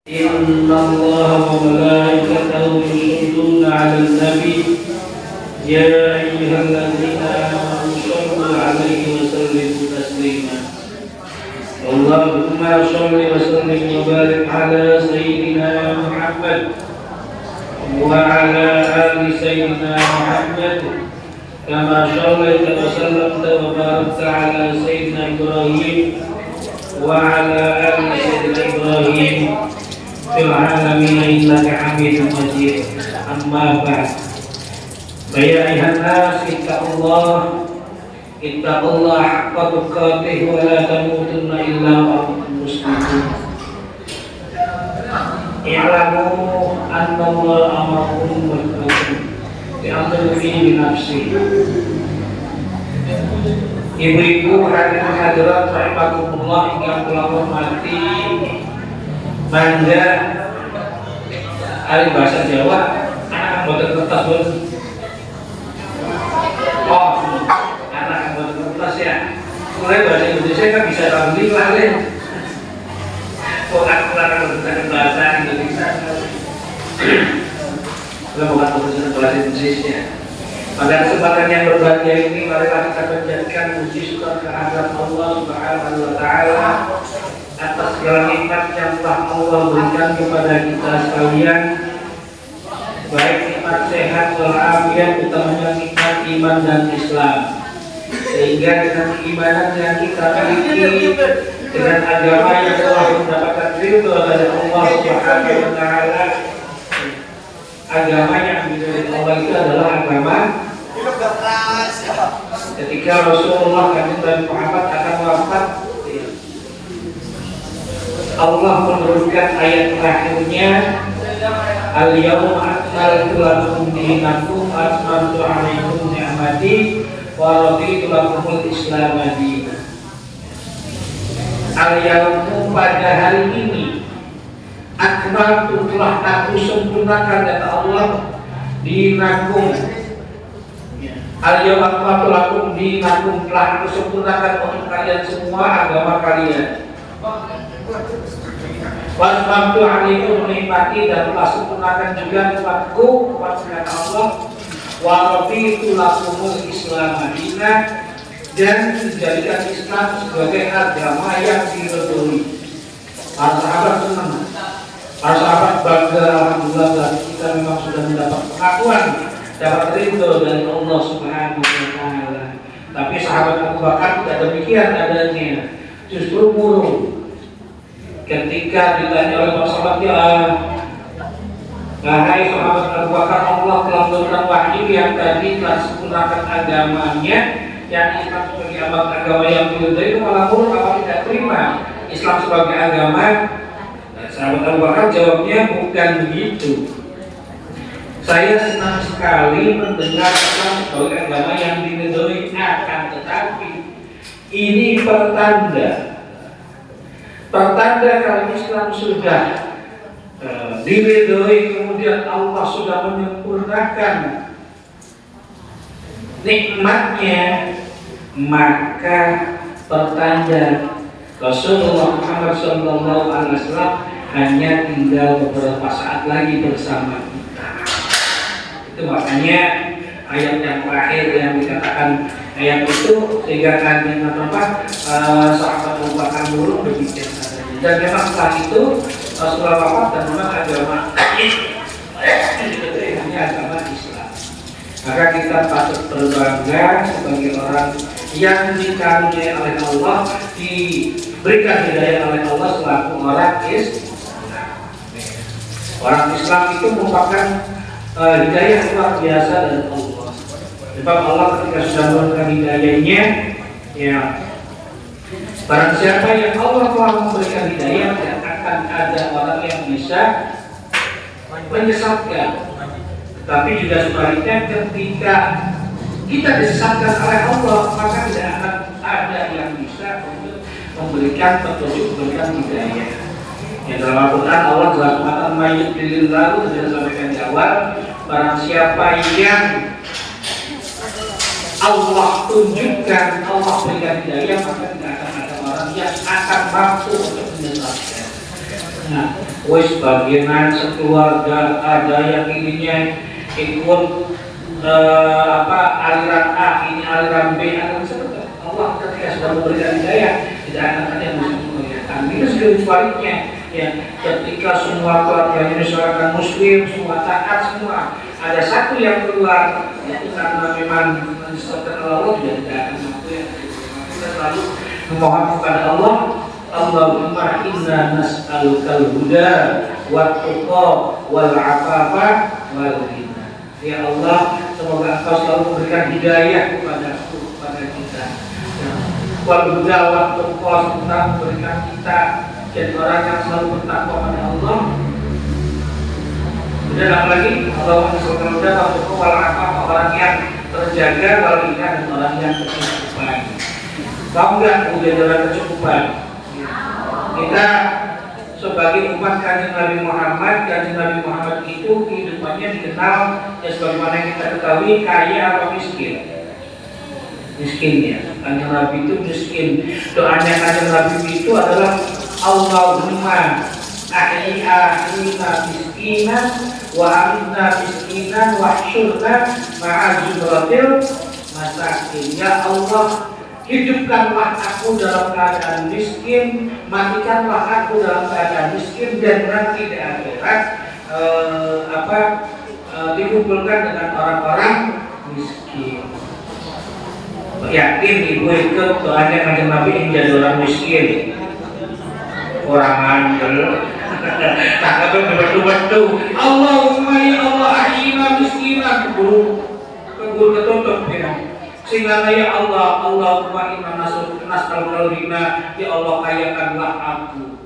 إن الله وملائكته يصلون على النبي يا أيها الذين آمنوا صلوا عليه وسلموا تسليما. اللهم صل وسلم وبارك على سيدنا محمد وعلى آل سيدنا محمد كما صليت وسلمت وباركت على سيدنا إبراهيم وعلى آل سيدنا إبراهيم في العالمين إنك حميد مجيد. أما بعد فيا أيها الناس اتقوا الله حق تقاته ولا تموتن إلا وأنتم مسلمون. اعلموا أن الله أمركم بأمره بنفسه. Ibu-ibu hadirin hadirat rahimakumullah yang telah hormati, bangga ahli bahasa Jawa anak anggota kertas pun. Oh, anak anggota kertas ya. Mulai bahasa Indonesia kan bisa rambling lah deh. Oh, aku akan bahasa Indonesia. Kalau bukan urusan bahasa Indonesia. Pada kesempatan yang berbahagia ini, marilah kita panjatkan puji syukur kehadirat Allah Subhanahu wa Ta'ala atas segala nikmat yang telah Allah berikan kepada kita sekalian, baik nikmat sehat walafiat, utamanya nikmat iman dan Islam, sehingga dengan keimanan yang kita miliki, dengan agama yang telah mendapatkan ridho dari Allah Subhanahu wa Ta'ala. Agama yang dari Allah itu adalah agama ketika Rasulullah dan Muhammad akan wafat, Allah menurunkan ayat terakhirnya, Al-yawma akmaltu lakum dinakum wa atmamtu 'alaikum ni'mati wa raditu lakumul Islam dinan. Al-yawma, pada hari ini, akmaltu, telah aku sempurnakan kata Allah, dinakum. Al-yawma akmaltu lakum dinakum, telah aku sempurnakan untuk kalian semua agama kalian. Wa atmamtu 'alaikum ni'mati, dan telah sempurnakan juga nikmatku kepada Allah. Wa raditu lakumul Islam dinan, dan menjadikan Islam sebagai agama yang diridhoi. Para sahabat senang. Para sahabat bangga, alhamdulillah kita memang sudah mendapat pengakuan, dapat ridho dari Allah Subhanahu wa Ta'ala. Tapi sahabat Abu Bakar tidak demikian adanya, justru murung. Ketika ditanya oleh para sahabat, ya wahai sahabat Abu Bakar, Allah telah memberikan wahyu yang tadi telah sempurnakan agamanya, yang Islam sebagai agama yang diridhoi, itu malah murung, apa tidak terima Islam sebagai agama? Sahabat Abu Bakar jawabnya, bukan begitu. Saya senang sekali mendengar Islam sebagai agama yang diridhoi, akan tetapi ini pertanda kalau Islam sudah diridhoi, kemudian Allah sudah menyempurnakan nikmatnya, maka pertanda Rasulullah Muhammad SAW hanya tinggal beberapa saat lagi bersama kita. Itu makanya ayat yang terakhir yang dikatakan ayat itu, sehingga nanti sahabat Abu Bakar burung demikian adanya. Dan memang setelah itu Rasulullah wafat, dan memang agama itu hanya agama Islam. Maka kita patut berbangga sebagai orang yang dikaruniai oleh Allah, diberikan hidayah oleh Allah selaku orang Islam. Orang Islam itu merupakan hidayah luar biasa dari Allah. Sebab Allah ketika sudah memberikan hidayahnya, ya, barang siapa yang Allah telah memberikan hidayah, tidak akan ada orang yang bisa menyesatkan. Tetapi juga sebaliknya, ketika kita disesatkan oleh Allah, maka tidak akan ada yang bisa untuk memberikan petunjuk, memberikan hidayah. Yang dalam Al-Quran Allah telah mengatakan, mayyudilil lalu, sudah sampaikan di awal, barang siapa yang Allah tunjukkan, Allah berikan hidayah, maka tidak akan ada orang yang akan mampu untuk menyesatkan. Nah, wis bagian sekeluarga ada yang ininya ikut aliran A, ini aliran B, aliran seperti Allah ketika sudah memberikan hidayah tidak akan ada yang bisa mengoyakkan. Itu sudah sebaliknya, ya. Ketika semua keluarganya masyarakat Muslim, semua taat, semua ada satu yang keluar, itu karena memang disebutkan Allah juga tidak akan mampu ya. Kita selalu memohon kepada Allah, Allahumma inna nas'alukal huda wat tuqa wal afafa wal ghina. Ya Allah, semoga Engkau selalu memberikan hidayah kepada kita. Wal huda wat tuqa, serta memberikan kita jadi orang yang selalu bertakwa kepada Allah. Kemudian lagi Allahumma nas'alukal huda wat tuqa wal afafa, orang yang terjaga, wal ghina, dan orang yang berkecukupan. Tahu nggak udah jalan kecukupan? Kita sebagai umat Kanjeng Nabi Muhammad itu kehidupannya dikenal ya sebagaimana yang kita ketahui, kaya atau miskin. Miskin ya, Kanjeng Nabi itu miskin. Doanya Kanjeng Nabi itu adalah Allahumma ahyina miskinan wa amina miskinan wa syurna ma'azumratil masakin. Ya Allah, hidupkanlah aku dalam keadaan miskin, matikanlah aku dalam keadaan miskin, dan nanti di akhirat dikumpulkan dengan orang-orang miskin. Yakin ibu ikut doanya Kanjeng Nabi ingin jadi orang miskin, orang andel, tak betul-betul. Allahumma ya Allah ahyina miskinan, guru ketutup ya. Sehingga ya Allah, Allahumma inna nas'alukal ghina, ya Allah kayakanlah aku.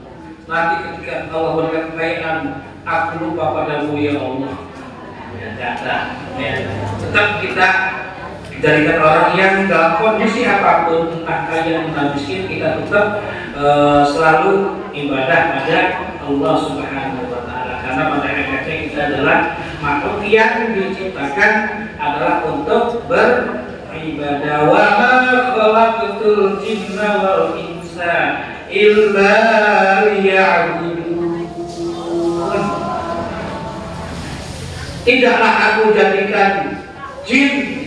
Nanti ketika Allah berikan kekayaan, aku lupa padamu ya Allah. Ya, tetap kita jadikan orang yang dalam kondisi apapun, entah kaya entah miskin, kita tetap selalu ibadah pada Allah Subhanahu wa Ta'ala. Karena pada hakikatnya kita adalah makhluk yang diciptakan adalah untuk beribadah. Wa ma khalaqtul jinna wal insa illa liya'budun. Tidaklah aku jadikan jin,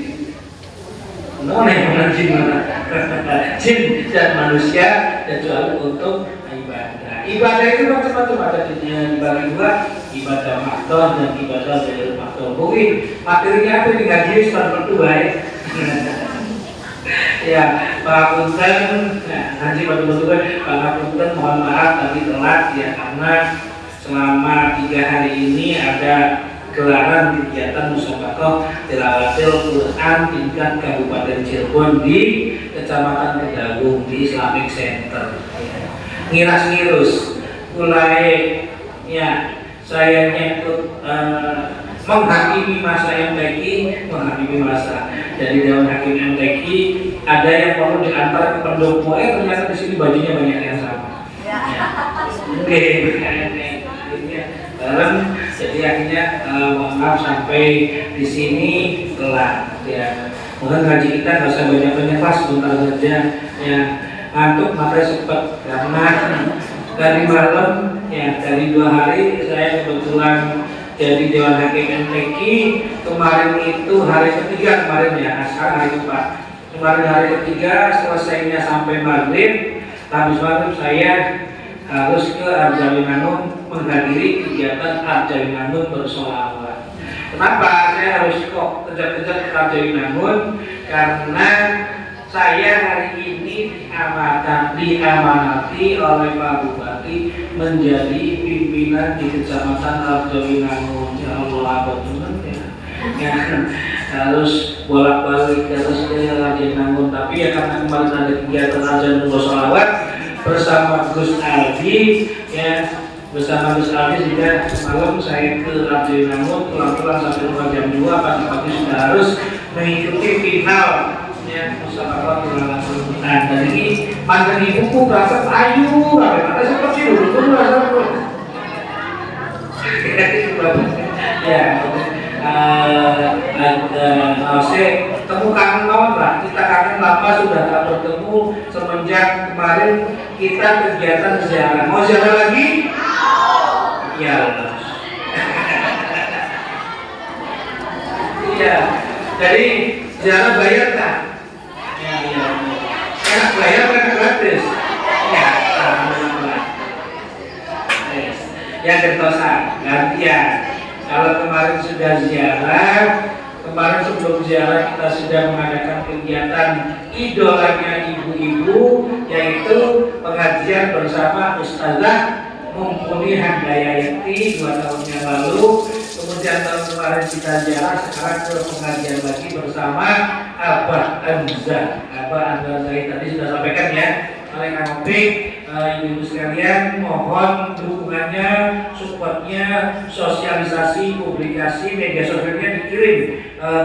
jin dan manusia kecuali untuk ibadah. Ibadah itu macam-macam, ada dibagi dua, ibadah mahdoh dan ibadah dari mahdoh. Mungkin materinya apa ini ngaji setelah berdua ya. Ya, Pak Punten, ngaji pada berdua, Pak Punten mohon maaf tadi telat ya, karena selama 3 hari ini ada gelaran kegiatan musabaqah tilawatil Quran tingkat Kabupaten Cirebon di Kecamatan Kedagung di Islamic Center. Ngiras-ngirus, mulai ya saya nyekut menghakimi masa MTQ, menghakimi masa dari Dewan Hakim MTQ. Ada yang perlu diantar ke pendopo, ternyata di sini bajunya banyak yang sama. Oke, bareng. Jadi akhirnya mohon maaf sampai di sini telat ya. Mungkin ngaji kita nggak usah banyak-banyak pas, sebentar saja ya. Ngantuk maka sempat karena dari malam ya, dari 2 hari saya kebetulan jadi Dewan Hakim MTQ. Kemarin itu hari ketiga kemarin ya, asal hari keempat. Kemarin hari ketiga selesainya sampai maghrib. Habis maghrib saya harus ke Arjawinangun menghadiri kegiatan Arjawinangun bersolawat. Kenapa saya harus kok kejar-kejar ke Arjawinangun? Karena saya hari ini diamanati oleh Pak Bupati menjadi pimpinan di Kecamatan Arjawinangun. Ya Allah, betul ya. Harus bolak-balik terus ke Arjawinangun. Tapi ya karena kemarin ada kegiatan Arjawinangun bersolawat bersama Gus Aldi ya, bersama Gus Aldi juga malam saya ke Arjawinangun pulang-pulang sampai rumah jam 2, pagi-pagi sudah harus mengikuti final ya musabaqah tilawatil Quran. Dan ini mantan ibuku berasa ayu, ada seperti dulu ya. Saya temu kangen banget lah, kita kangen lama sudah tak bertemu semenjak kemarin kita kegiatan ziarah. Mau ziarah lagi? Ya Allah. Iya, jadi ziarah bayar tak? Ya, iya. Enak bayar kan gratis? Ya, alhamdulillah. Yang kedua, gantian. Kalau kemarin sudah ziarah, kemarin sebelum ziarah kita sudah mengadakan kegiatan idolanya ibu-ibu, yaitu pengajian bersama Ustazah Mumpuni Handayati 2 tahun yang lalu. Kemudian tahun kemarin kita ziarah, sekarang ke pengajian lagi bersama Abah Anza. Abah Anza tadi sudah sampaikan ya. Oleh Kang Opik, ibu-ibu sekalian, mohon dukungannya, supportnya, sosialisasi, publikasi, media sosialnya dikirim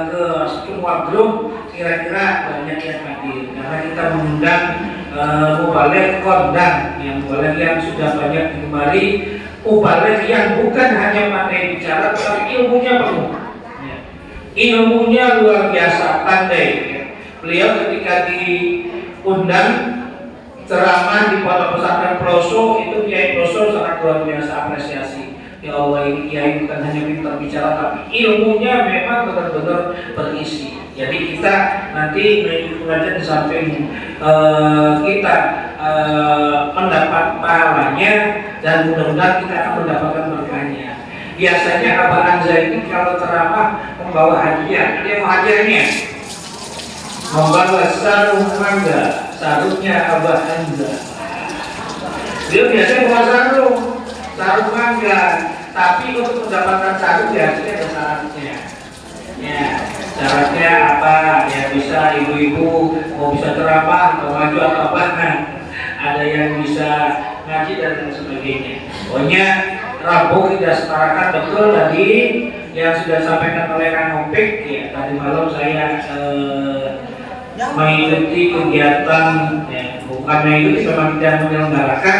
ke semua grup, kira-kira banyak yang hadir. Karena kita mengundang mubalek kondang, yang mubalek yang sudah banyak digemari, mubalek yang bukan hanya pandai bicara, tapi ilmunya penuh. Ilmunya luar biasa, pandai. Beliau ketika diundang ceramah di Pondok Pesantren Peloso, itu Kiai Peloso sangat luar biasa apresiasi. Ya Allah, ini Kiai bukan hanya pintar bicara, tapi ilmunya memang benar-benar berisi. Jadi kita nanti mengikuti pengajian di samping kita mendapat pahalanya, dan mudah-mudahan kita akan mendapatkan berkahnya. Biasanya Abah Anza ini kalau ceramah membawa hadiah, dia mau hadiahnya membawa sarung mangga. Sarungnya Abah Anza. Dia biasanya bawa sarung mangga, tapi untuk mendapatkan sarung biasanya ada syaratnya. Ya, syaratnya apa? Ya bisa ibu-ibu mau bisa ceramah atau maju atau bahkan ada yang bisa ngaji dan lain sebagainya. Pokoknya Rabu kita setarakan betul tadi yang sudah disampaikan oleh Kang Opik. Ya, tadi malam saya mengikuti kegiatan, ya, bukan mengikuti, memang tidak menyelenggarakan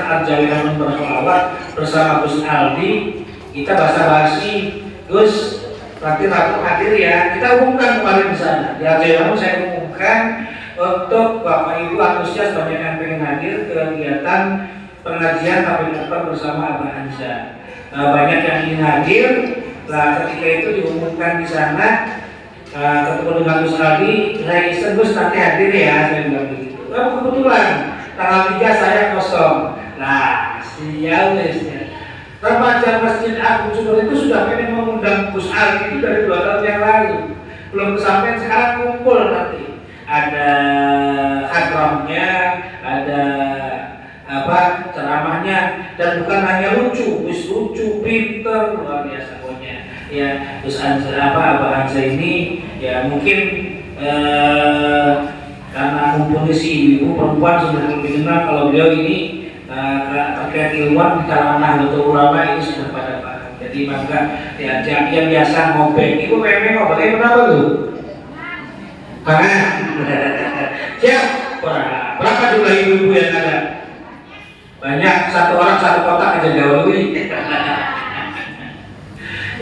arjawilan bersolawat bersama Gus Aldi. Kita basa-basi, Gus nanti Rabu hadir ya. Kita umumkan kemarin di sana di arjawilan, saya umumkan untuk Bapak Ibu antusias banyak yang pengen hadir ke kegiatan pengajian tapi bersama Abah Anza. Banyak yang ingin hadir. Nah, ketika itu diumumkan di sana, ketemu dengan Gus Aldi, saya iseng, Gus nanti hadir ya, saya bilang begitu. Kebetulan tanggal 3 saya kosong. Nah, sial ya. Remaja Masjid Agung Sumber itu sudah pengen mengundang Gus Aldi itu dari 2 tahun yang lalu. Belum kesampaian, sekarang kumpul nanti. Ada hadramnya, ada ceramahnya, dan bukan hanya lucu, lucu, pinter, luar biasa pokoknya. Ya, Gus Anza, Abah Anza ini ya mungkin karena mumpuni si ibu perempuan sudah lebih kenal kalau beliau ini terkait ilmuwan di kalangan Nahdlatul Ulama ini sudah pada paham. Jadi maka diajak yang biasa ngobek, itu memang ngobeknya berapa tuh? Siap? Berapa jumlah ibu-ibu yang ada? Banyak, 1 orang 1 kotak aja jauh ini.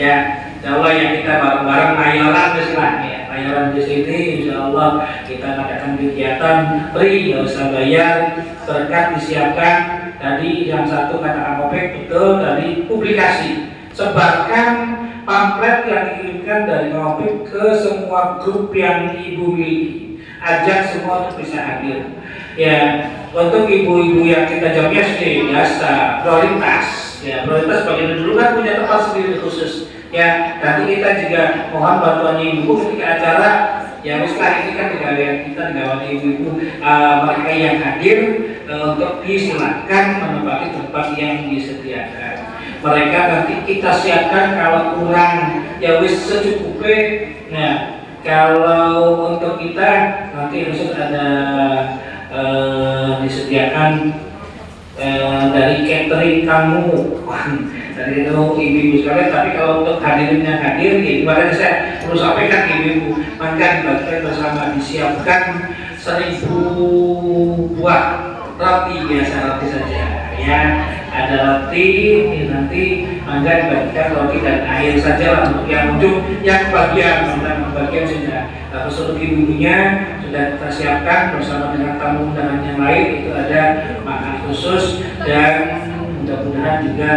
Ya, insya Allah ya kita bareng-bareng mayoran ya, mayoran di sini, insya Allah kita mengadakan kegiatan free, nggak usah bayar, berkat disiapkan. Tadi yang satu kata Kang Opik betul, dari publikasi, sebarkan pamflet yang dikirimkan dari Kang Opik ke semua grup yang ibu miliki, ajak semua untuk bisa hadir. Ya, untuk ibu-ibu yang kita jawab SD biasa prioritas. Ya, prioritas bagian dulu kan punya tempat sendiri khusus. Ya, nanti kita juga mohon bantuan ibu ketika acara. Ya, setelah ini kan kita digawati ibu-ibu mereka yang hadir untuk disilakan menempati tempat yang disediakan. Mereka nanti kita siapkan kalau kurang ya wis secukupnya. Nah, kalau untuk kita nanti harus ada disediakan dari catering kamu, dari itu ibu-ibu sekalian. Tapi kalau untuk hadirnya hadir, ya kemarin saya perlu sampaikan ibu-ibu, maka dibagikan bersama, disiapkan 1000 buah roti, biasa roti saja ya, ada roti nanti maka dibagikan roti dan air saja lah untuk yang ujung, yang bagian sudah seluruh ibu-ibunya sudah kita siapkan bersama dengan tamu undangan yang lain. Itu ada makan khusus dan mudah-mudahan juga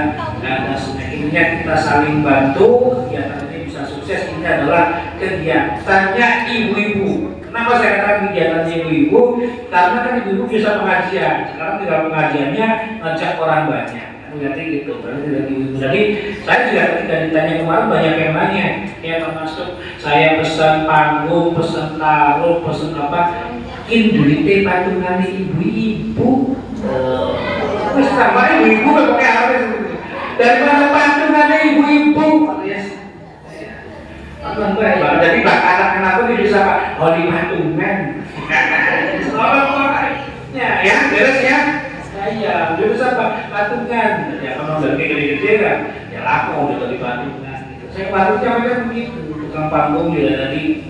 semakinnya kita saling bantu, kegiatan ini bisa sukses. Ini adalah kegiatannya ibu-ibu. Kenapa saya katakan kegiatannya ibu-ibu? Karena kan ibu-ibu bisa pengajian. Sekarang tinggal pengajiannya ngajak orang banyak. Berarti gitu, jadi saya juga ketika ditanya kemarin banyak yang nanya, ya termasuk saya pesan panggung, pesan taruh, pesan apa, duitnya patungan ibu-ibu. Wis sama ibu-ibu pakai apa sih? Dari mana patungannya ibu-ibu? Jadi bahkan anak-anak itu bisa Pak, di patungan. Ya, beres ya. Iya, udah bisa Pak, patungan. Ya kalau udah gede-gede kan, ya laku udah dari patungan. Gitu. Saya baru macam begitu, tukang panggung juga tadi.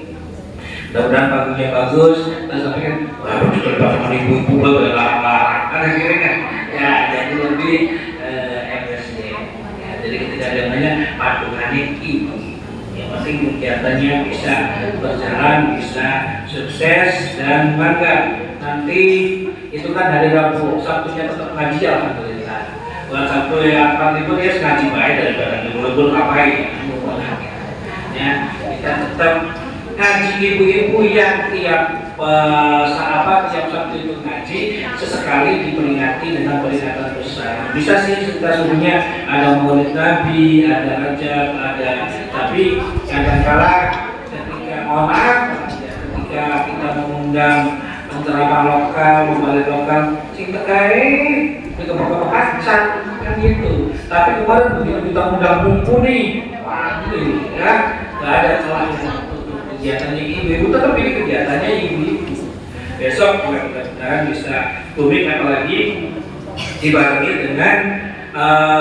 Mudah-mudahan panggungnya bagus. Dan sampai kan, wah juga patungan ibu-ibu udah larang-larang. Kan akhirnya kan, ya jadi lebih MSD. Ya, jadi ketika ada namanya patungannya ibu. Yang penting kegiatannya bisa berjalan, bisa sukses dan bangga. Nanti itu kan hari Rabu, Sabtunya tetap ngaji alhamdulillah. Buat Sabtu yang akan itu dia ngaji baik daripada libur ngapain. Ya, kita tetap ngaji ibu-ibu yang tiap tiap Sabtu itu ngaji sesekali diperingati dengan peringatan besar. Bisa sih kita sebelumnya ada maulid Nabi, ada rajab, ada, tapi kadang-kala ketika ketika kita mengundang penceramah lokal, pembalik lokal, sing terkait dengan kaca kan gitu. Tapi kemarin begitu kita undang buku nih, waduh ya, nggak ada celahnya untuk kegiatannya ibu-ibu, tetap ini kegiatannya ibu-ibu. Besok mudah-mudahan bisa booming, apalagi dibarengi dengan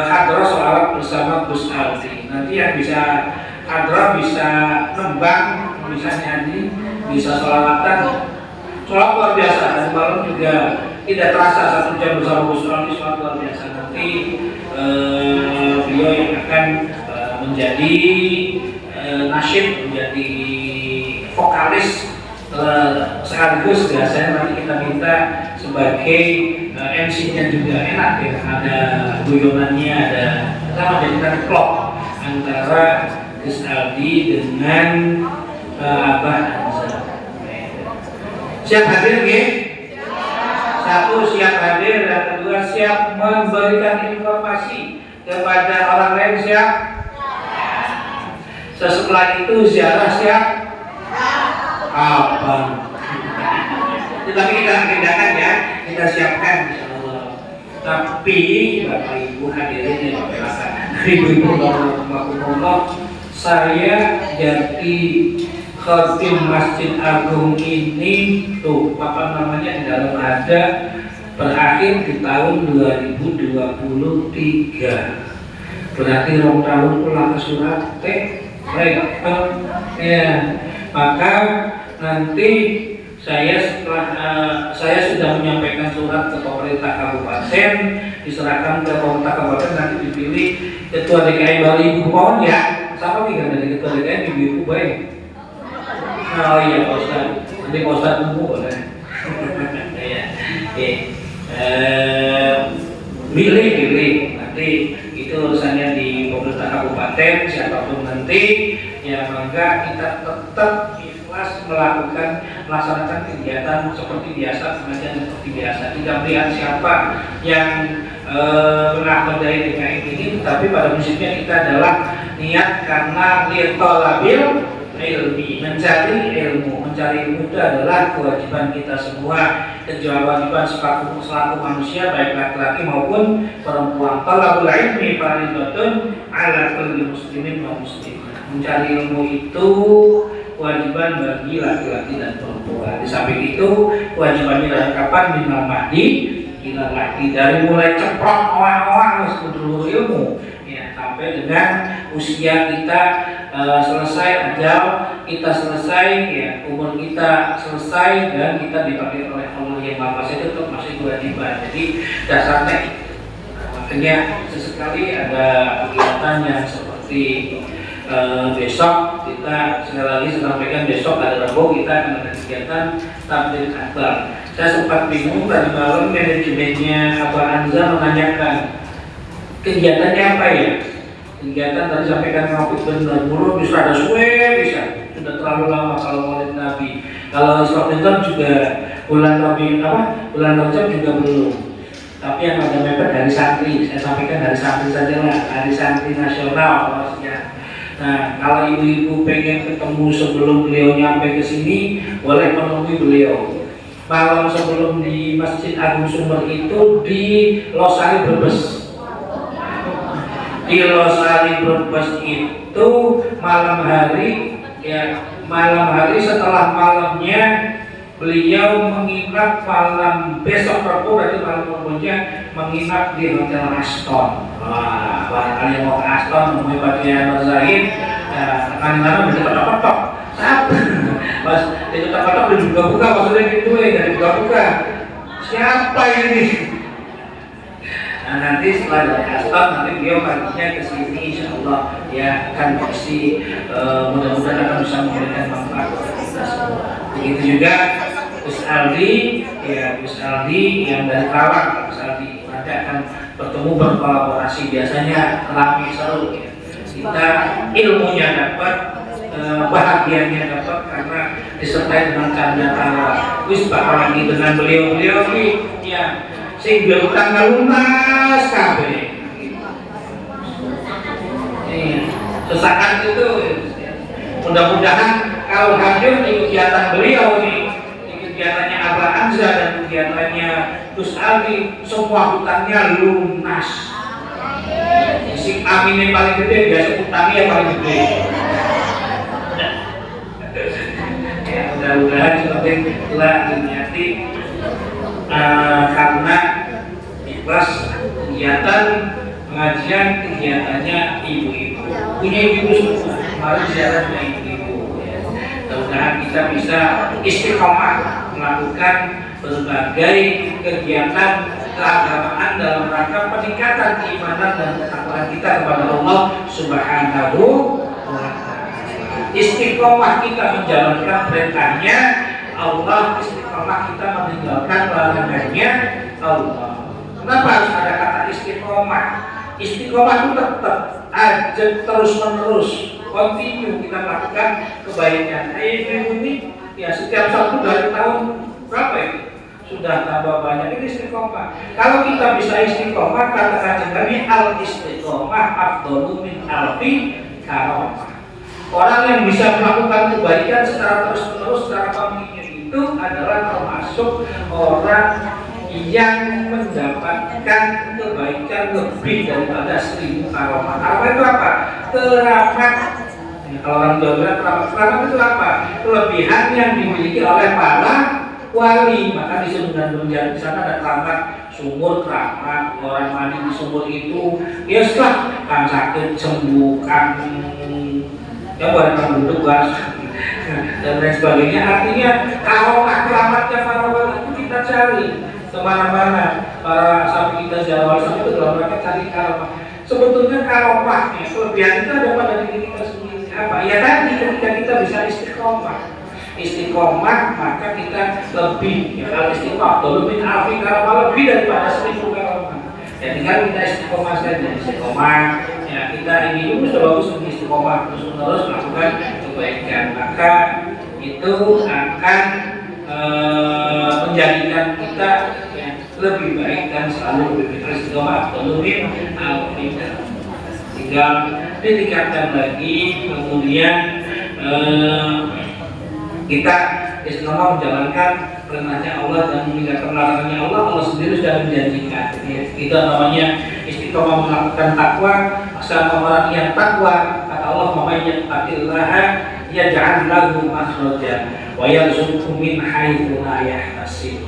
hadroh sholawat bersama Gus Aldi. Nanti yang bisa hadroh bisa nembang, bisa nyanyi, bisa sholawatan. Sholat luar biasa, dan malam juga tidak terasa 1 jam bersama Gus Aldi, sholat luar biasa. Nanti beliau yang akan menjadi nasyid, menjadi vokalis sekaligus biasanya nanti kita minta sebagai MC-nya juga enak ya, ada guyonannya, ada kita menjadikan klop antara Gus Aldi dengan Abah Hamzah. Siap hadir ya? Satu, siap hadir, dan kedua siap memberikan informasi kepada orang lain, siap? Setelah itu ziarah siap? Apa? Tetapi kita kerjakan ya, kita siapkan insyaallah. Tapi Bapak Ibu hadirin yang berbahagia, Ibu-ibu Allah, saya jadi khatib Masjid Agung ini tuh apa namanya di dalam ada berakhir di tahun 2023. Berarti rong tahun pulang ke surat ya. Maka nanti saya sudah menyampaikan surat ke pemerintah kabupaten, diserahkan ke pemerintah kabupaten, nanti dipilih ketua DKI Bali Ibu mohon ya, sama nih dari ketua DKI Ibu baik. Oh iya Pak Ustadz, nanti Pak Ustadz tunggu boleh. Pilih nanti itu urusannya di pemerintah kabupaten, siapapun nanti ya maka kita tetap ikhlas melaksanakan kegiatan seperti biasa, pengajian seperti biasa, tidak melihat siapa yang pernah dari DKI ini, tetapi pada prinsipnya kita adalah niat karena litolabil ilmi, mencari ilmu itu adalah kewajiban kita semua, kewajiban selaku manusia baik laki-laki maupun perempuan. Talabul ilmi fardhatun 'ala kulli muslimin wa muslimah. Mencari ilmu itu kewajiban bagi laki-laki dan perempuan. Di samping itu kewajibannya dari kapan minal mahdi ila lahdi, dari mulai ceprok awal-awal seluruh ilmu ya, sampai dengan usia kita selesai, ajal kita selesai ya, umur kita selesai dan kita dipakai oleh Allah yang Maha Kuasa, itu tetap masih kewajiban. Jadi dasarnya makanya sesekali ada kegiatan yang seperti besok kita sekali lagi sampaikan, besok ada Rabu kita akan ada kegiatan tabligh akbar. Saya sempat bingung tadi malam, manajemennya Abah Hamzah menanyakan Kegiatannya apa ya? Kegiatan tadi sampaikan Rafiq benar, dulu bisa ada suwe, bisa sudah terlalu lama kalau Maulid Nabi. Kalau Isra Mi'raj juga bulan Rajab juga belum. Tapi yang ada mepet dari santri, saya sampaikan dari santri saja lah, dari santri nasional maksudnya. Nah, kalau ibu-ibu pengen ketemu sebelum beliau nyampe ke sini, boleh menemui beliau. Malam sebelum di Masjid Agung Sumber itu di Losari Brebes. Di Losari Brebes itu malam hari setelah malamnya beliau menginap malam besok Rabu, berarti malam Rabunya menginap di Hotel Aston. Wah, barangkali yang mau ke Aston menemui Pak Kiai Nur Zahid, tekan-tekan begitu ketok-ketok. Pas itu ketok-ketok udah buka-buka, maksudnya gitu dari buka-buka. Siapa ini? Nah, nanti setelah dari Aston, nanti beliau paginya ke sini, insya Allah ya akan pasti mudah-mudahan akan bisa memberikan manfaat kepada kita semua. Begitu juga Gus Aldi yang dari Karawang, Gus Aldi nanti akan bertemu berkolaborasi, biasanya ramai seru ya. Kita ilmunya dapat, bahagianya dapat karena disertai dengan canda tawa. Wis bakal lagi dengan beliau ini ya. Sing utang lunas kabeh. Sesaat itu mudah-mudahan kalau hadir di kegiatan beliau nih, di kegiatannya Abah Hamzah dan kegiatannya Gus Aldi, semua hutangnya lunas. Si amin yang paling gede, biasa hutangnya yang paling gede. Ya, mudah-mudahan seperti itulah diniati. Karena ikhlas kegiatan pengajian kegiatannya ibu-ibu, punya ibu semua, kemarin ziarah punya ibu-ibu ya. Mudah-mudahan kita bisa istiqomah melakukan berbagai kegiatan keagamaan dalam rangka peningkatan keimanan dan ketakwaan kita kepada Allah Subhanahu wa Ta'ala. Istiqomah kita menjalankan perintahnya Allah, istiqomah kita meninggalkan larangannya Allah. Kenapa harus ada kata istiqomah? Istiqomah itu tetap aja terus-menerus, continue kita melakukan kebaikan. Ini ya setiap 1 dari tahun berapa itu? Sudah tambah banyak, ini istiqomah. Kalau kita bisa istiqomah, kata Nabi al-istiqomah afdalu min alfi karamah. Orang yang bisa melakukan kebaikan secara terus-menerus, secara kontinu itu adalah termasuk orang yang mendapatkan kebaikan lebih daripada 1000 karomah. Karomah itu apa? Keramat. Ya, kalau orang Jawa bilang keramat itu apa? Kelebihan yang dimiliki oleh para wali. Maka disebut dan di sana ada keramat sumur, keramat orang mandi di sumur itu. Ya setelah kan sakit sembuh, kan ya buat duduk bahas dan lain sebagainya. Artinya kalau keramatnya para wali itu kita cari kemana-mana. Para sahabat kita Jawa itu dalam rangka cari karomah. Sebetulnya karomahnya kelebihan itu ada pada diri kita sendiri. Apa? Ya tadi ketika kita bisa istiqomah maka kita lebih ya, kalau istiqomah lebih alfi karomah, lebih daripada 1000 karomah. Ya tinggal kita istiqomah saja. Istiqomah ya kita ini sudah bagus untuk istiqomah terus melakukan kebaikan, maka itu akan menjadikan kita ya, lebih baik dan selalu lebih istiqomah lebih alfiqah. Tinggal ditingkatkan lagi, kemudian kita istiqomah menjalankan perintahnya Allah dan meninggalkan larangannya Allah. Allah sendiri sudah menjanjikan ya, itu namanya istiqomah melakukan takwa. Sama orang yang takwa, kata Allah, "Man yattaqillaha yaj'al lahu makhraja wa yarzuqhu min haitsu la yahtasib."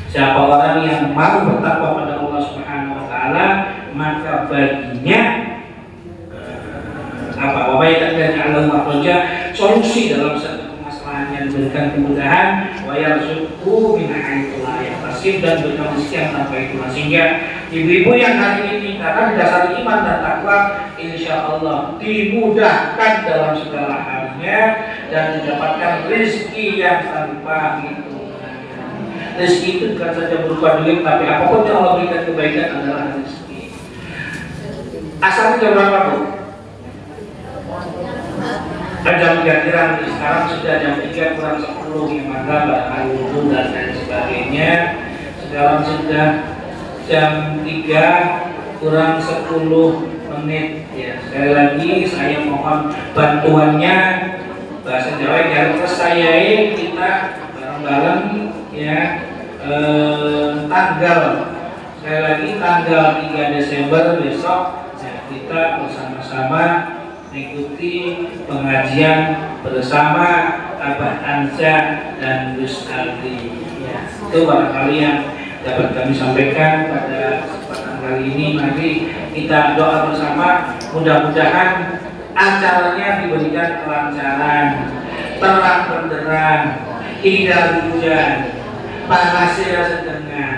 Siapa orang yang mau bertakwa pada Allah Subhanahu wa taala, maka baginya apa? Wa yaj'al lahu makhraja, solusi dalam satu yang diberikan kemudahan, wa yarzuqhu min haitsu la yahtasib, dan berikan rezeki tanpa hitungan. Sehingga ibu-ibu yang hari ini karena didasari iman dan takwa, insya Allah dimudahkan dalam segala halnya dan mendapatkan rezeki yang tanpa hitungan. Rezeki itu bukan saja berupa duit, tapi apapun yang Allah berikan kebaikan adalah rezeki. Asalnya jam berapa Bu? Kan jam 3 kira sekarang sudah jam 3 kurang 10 yang mana barangkali wudhu dan lain sebagainya. Sekarang sudah jam 3 kurang 10 menit ya. Sekali lagi saya mohon bantuannya, bahasa Jawa yang percayain kita bareng-bareng ya. Tanggal sekali lagi tanggal 3 Desember besok ya, kita bersama-sama mengikuti pengajian bersama Abah Anza dan Gus Aldi ya. Itu barangkali yang dapat kami sampaikan pada kesempatan kali ini. Mari kita doa bersama, mudah-mudahan acaranya diberikan kelancaran, terang benderang, tidak hujan, panasnya setengah.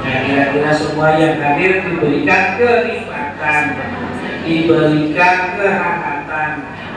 Nah, kira-kira semua yang hadir diberikan kenikmatan, diberikan kehangatan,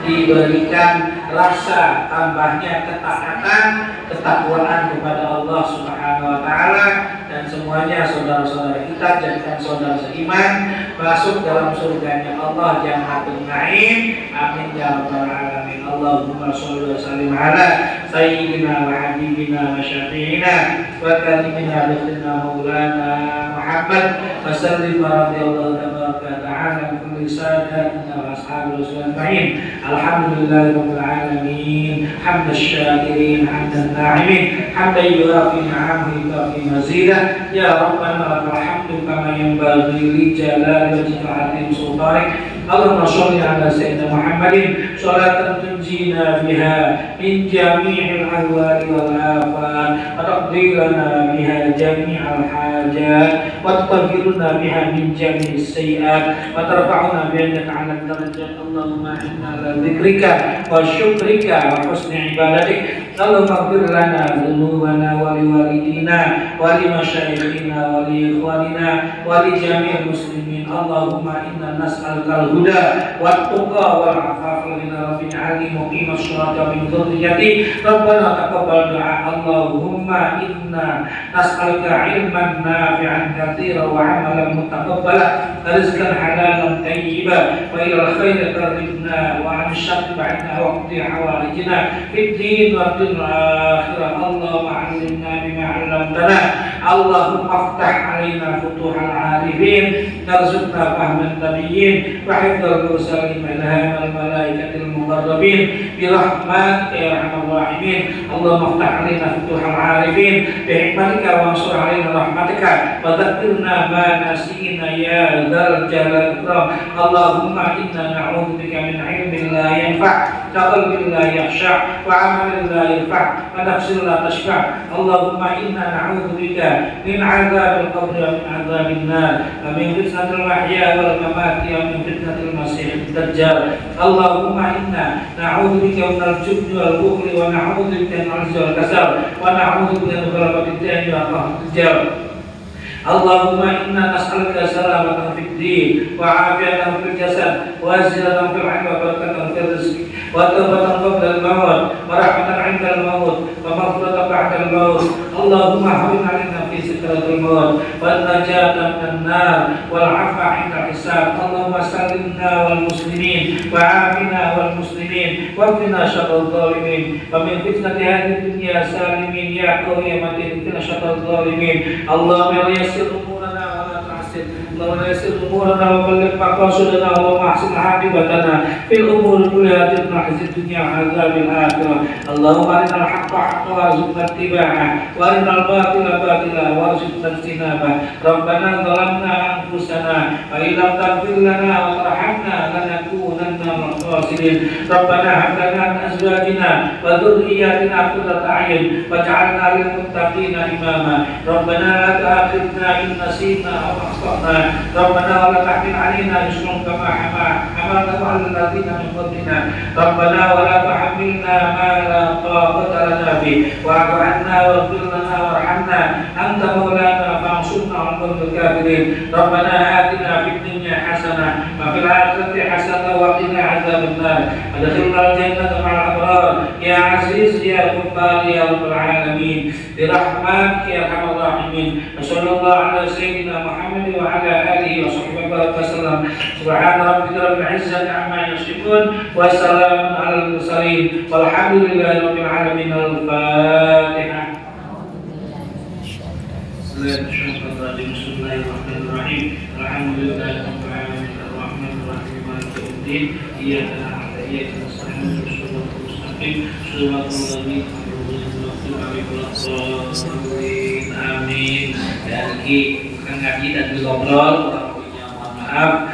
diberikan rasa tambahnya ketaatan, ketakwaan kepada Allah Subhanahu wa taala, dan semuanya saudara-saudara kita jadikan saudara seiman masuk dalam surganya Allah Jannatul Naim. Amin ya rabbal alamin. Allahumma shalli wa sallim ala sayyidina wa habibina wa syafi'ina wa kalimina lafina maulana Muhammad wa sallim radhiyallahu ta'ala kulli sadatina wa ashabi rasulullah ajma'in. Alhamdulillahirabbil alamin hamdan syakirin hamdan na'imin hamdan yuwafi ni'amahu wa mazidah. Ya rabbana lakal hamdu kama yanbaghi li jalali wajhika azim sultanik. Allahumma shalli ala sayyidina Muhammadin sholatan tunjina biha min jami'il ahwali wal afat wa taqdi lana biha jami'al hajat wa tutahhiruna biha min jami'is sayyi'at wa tarfa'una biha 'ala darajat. Allahumma inna ala dzikrika wa syukrika wa husni ibadatik. Allahumma ighfir lana dhunubana wa li walidina wa li masyayikhina wa li ikhwanina wa li jami'il muslimin. Allahumma inna nas'aluka al-huda wat tuqa wal afafa min rabbil alamin muqimas sholati min dzurriyyati. Rabbana taqabbal du'a. Allahumma inna nas'aluka ilman nafi'an katsiran wa 'amalan mutaqabbala rizqan halalan thayyiban wa ila al-khairi targhibna wa 'an syarri ba'idna wa qdi hawaijna fid din wa fil akhirah. Allahumma 'allimna bima 'allamtana. Allahumma aftah 'alaina futuhal 'arifin narzuqna fahman nabiyyin wa hifdzal mursalin wa ilhamal malaikatil muqarrabin bi rahmatika ya arhamar rahimin. Allahumma aftah 'alaina futuhal 'arifin bi hikmatika wa ansur 'alaina rahmatika wa dzakkirna ma nasina ya dzal jalal ikram. Allahumma inna na'udzubika min 'ilmin la yanfa' wa qalbin la yakhsha' wa 'amalin la yarfa' wa nafsin la tashba'. Allahumma inna na'udzubika min 'adzabil qabri wa min 'adzabin nar wa min fitnatil mahya wal mamati wa min fitnatil masiihid dajjal. Allahumma inna na'udzubika minal jubni wal bukhli wa na'udzubika minal 'ajzi wal kasal wa na'udzubika min ghalabatil dayni wa qahrid rijal. Allahumma inna nas'aluka salamatan fid din wa 'afiyatan fil jasad wa zinatan fil 'ilmi wa barakatan fil rizqi wa tawbatan qabla al-maut wa rahmatan 'inda al-maut wa maghfiratan ba'da al-maut. Allahumma hawwin 'alaina fi sikratil maut wa najatan minan nar wal 'afwa 'inda al-hisab. Allahumma sallimna wal muslimin wa 'afina wal muslimin wa qina syarral zalimin wa min fitnati hadhihi dunya salimin ya qawi ya matin qina syarral zalimin. Allahumma yassir umurana wa la ta'sir. Allahumma yassir umurana wa balligh maqasidana wa ahsin 'aqibatana fil umuri kulliha wa ahsin dunya 'adzabil akhirah. Allahumma arinal haqqa haqqan warzuqna ittiba'ah wa arinal batila batila warzuqna ijtinabah. Rabbana zalamna anfusana wa illam taghfir lana wa tarhamna lanakunanna minal khasirin. Rabbana hab lana min azwajina wa dhurriyyatina qurrata a'yun waj'alna lil muttaqina imama. Rabbana la tu'akhidhna in nasina aw akhtana. Rabbana wa la tahmil 'alaina isran kama hamaltahu 'alal ladzina min qablina. Rabbana wa la tuhammilna ma la taqata lana bih wa'fu 'anna waghfir lana warhamna anta maulana fansurna 'alal qawmil kafirin. Rabbana atina fid dunya hasanah wa fil akhirati hasanah wa qina 'adzabannar. Adkhilnal jannata ma'al abrar ya aziz ya ghaffar ya rabbal alamin bi rahmatika ya arhamar rahimin. Sallallahu ala sayyidina Muhammad محمد وعلى آله وصحبه وسلم. سبحان ربك رب العزة عما يصفون وسلام على المرسلين والحمد لله رب العالمين. الفاتحة. Bismillahirrahmanirrahim. Alhamdulillahi rabbil alamin arrahmanir rahim maliki yaumiddin. Iyyaka na'budu wa iyyaka nasta'in ihdinas mustaqim shiratal ladzina an'amta 'alaihim. Amin. Dan ini bukan ngaji dan ngobrol, mohon maaf.